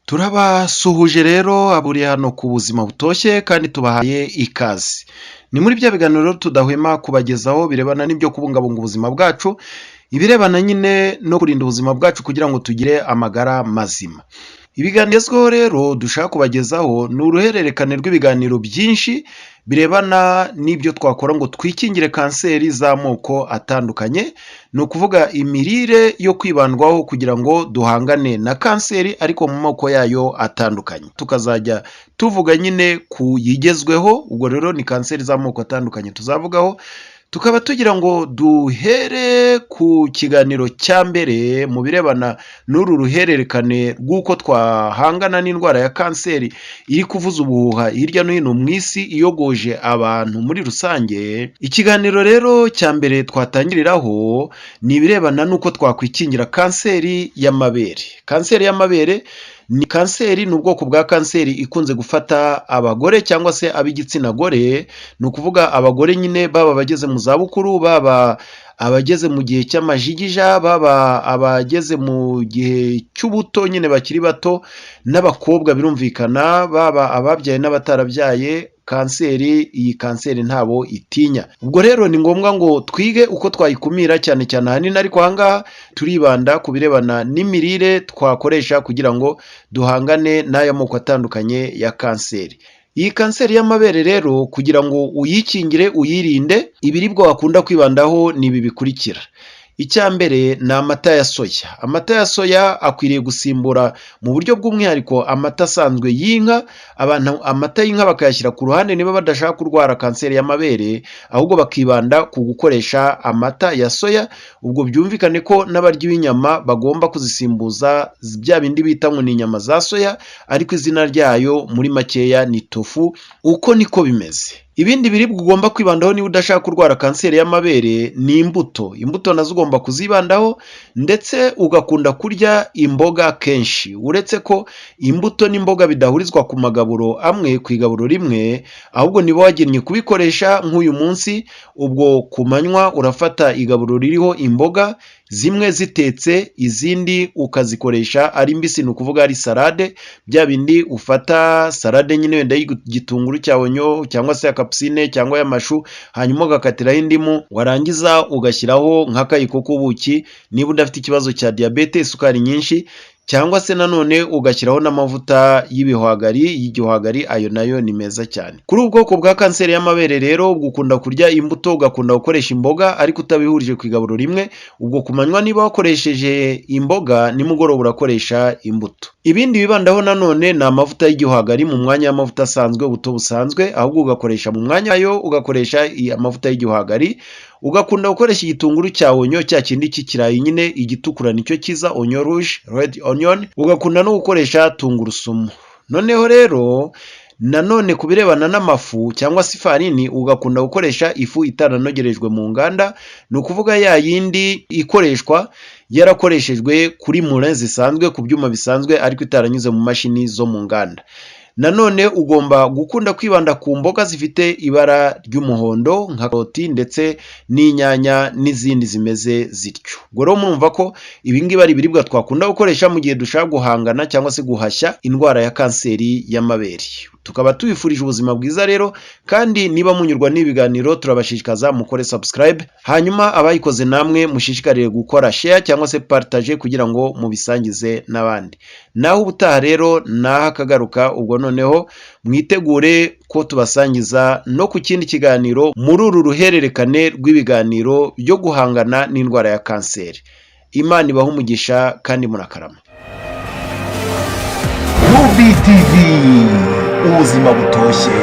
Turabasuhuje rero aburi hano ku buzima butoshye kandi tubahaye ikaze. Ni muri bya biganiro tudahwema kubagezaho birebana n'ibyo kubungabunga ubuzima bwacu, ibirebana nyine no kurinda ubuzima bwacu kugira ngo tugire amagara mazima. Ibiganiro rero dushaka kubagezaho ni uruhererekane rw'ibiganiro byinshi birebana n'ibyo twakora ngo twikingire kanseri z'amoko atandukanye, ni ukuvuga imirire yo kwibandwaho kugira ngo duhangane na kanseri ariko mu moko yayo atandukanye. Tukazajya tuvuga nyine ku yigezweho, ubwo rero ni kanseri z'amoko atandukanye tuzavugaho, tukaba tugira ngo duhere ku kiganiro cya mbere mu birebana n'uru ruhererekane rw'uko twahangana n'indwara ya kanseri iri kuvuza ubuhuha hirya no hino mu isi iyogoje abantu muri rusange. Ikiganiro rero cya mbere twatangiriraho ni ibirebana n'uko twakwikingira kanseri y'amabere. Kanseri y'amabere ni kanseri, ni ubwoko bwa kanseri ikunze gufata abagore cyangwa se ab'igitsina gore, ni ukuvuga abagore nyine baba abageze mu zabukuru, baba abageze mu gihe cy'amajigija, baba abageze mu gihe cy'ubuto nyine bakiri bato, n'abakobwa birumvikana, baba ababyaye n'abatarabyaye. Iyi kanseri ntabo itinya. Ubwo rero ni ngombwa ngo twige uko twayikumira cyane cyane ahanini, ariko ahangaha turibanda ku birebana n'imirire twakoresha kugira ngo duhangane n'aya moko atandukanye ya kanseri. Iyi kanseri y'amabere rero kugira ngo uyikingire uyirinde, ibiribwa wakunda kwibandaho ni ibi bikurikira. Icya mbere ni amata ya soya. Amata ya soya akwiriye gusimbura mu buryo bw'umwihariko amata asanzwe y'inka. Abantu amata y'inka bakayashyira ku ruhande niba badashaka kurwara kanseri y'amabere, ahubwo bakibanda ku gukoresha amata ya soya. Ubwo byumvikane ko n'abaryi b'inyama bagomba kuzisimbuza bya bindi bita ngo ni inyama za soya, ariko izina ryayo muri makeya ni tofu. Uko niko bimeze. Ibindi biribwa ugomba kwibandaho niba udashaka kurwara kanseri y'amabere ni imbuto. Imbuto nazo ugomba kuzibandaho, ndetse ugakunda kurya imboga kenshi. Uretse ko imbuto n'imboga bidahurizwa ku magaburo amwe, ku igaburo rimwe, ahubwo niba wagennye kubikoresha nk'uyu munsi, ubwo ku manywa urafata igaburo ririho imboga, zimwe zitetse izindi ukazikoresha ari mbisi, ni ukuvuga ari salade. Bya bindi ufata salade nyine wenda y'igitunguru cya onyo cyangwa se ya kapusine cyangwa y'amashu, hanyuma ugakatiraho indimu, warangiza ugashyiraho nk'akayiko k'ubuki niba udafite ikibazo cya diyabete, isukari nyinshi, cyangwa se nanone ugashyiraho n'amavuta y'igihwagari, ayo nayo ni meza cyane. Kuri ubu bwoko bwa kanseri y'amabere rero ugukunda kurya imbuto, ugakunda gukoresha imboga ariko utabihurije ku igaburo rimwe. Ubwo ku manywa niba wakoresheje imboga, nimugoroba urakoresha imbuto. Ibindi bibandaho nanone ni amavuta y'igihwagari mu mwanya w'amavuta asanzwe, ubuto busanzwe, ahubwo ugakoresha mu mwanya wayo ugakoresha amavuta y'igihwagari. Ugakunda gukoresha igitunguru cya onyo, cya kindi cy'ikirayi nyine igitukura nicyo kiza, onyo rouge, red onion. Ugakunda no gukoresha tungurusumu. Noneho rero nanone ku birebana n'amafu cyangwa se ifarini, ugakunda gukoresha ifu itaranogerejwe mu nganda, ni ukuvuga ya yindi ikoreshwa yarakoreshejwe kuri moulin zisanzwe, ku byuma bisanzwe, ariko itaranyuze mu mashini zo mu nganda. Nanone ugomba gukunda kwibanda ku mboga zifite ibara ry'umuhondo nka karoti ndetse n'inyanya n'izindi zimeze zityo. Ubwo rero murumva ko ibingibi ari ibiribwa twakunda gukoresha mu gihe dushaka guhangana cyangwa se guhashya indwara ya kanseri y'amabere. Tukaba tubifurije ubuzima bwiza rero, kandi niba munyurwa n'ibiganiro turabashishikaza mukore subscribe, hanyuma abayikoze namwe mushishikarire gukora share cyangwa se partage kugira ngo mubisangize n'abandi. Naho ubutaha rero naho akagaruka, ubwo noneho mwitegure ko tubasangiza no ku kindi kiganiro muri uru ruhererekane rw'ibiganiro byo guhangana n'indwara ya kanseri. Imana ibahe umugisha kandi murakarama. UV TV, ubuzima butoshye.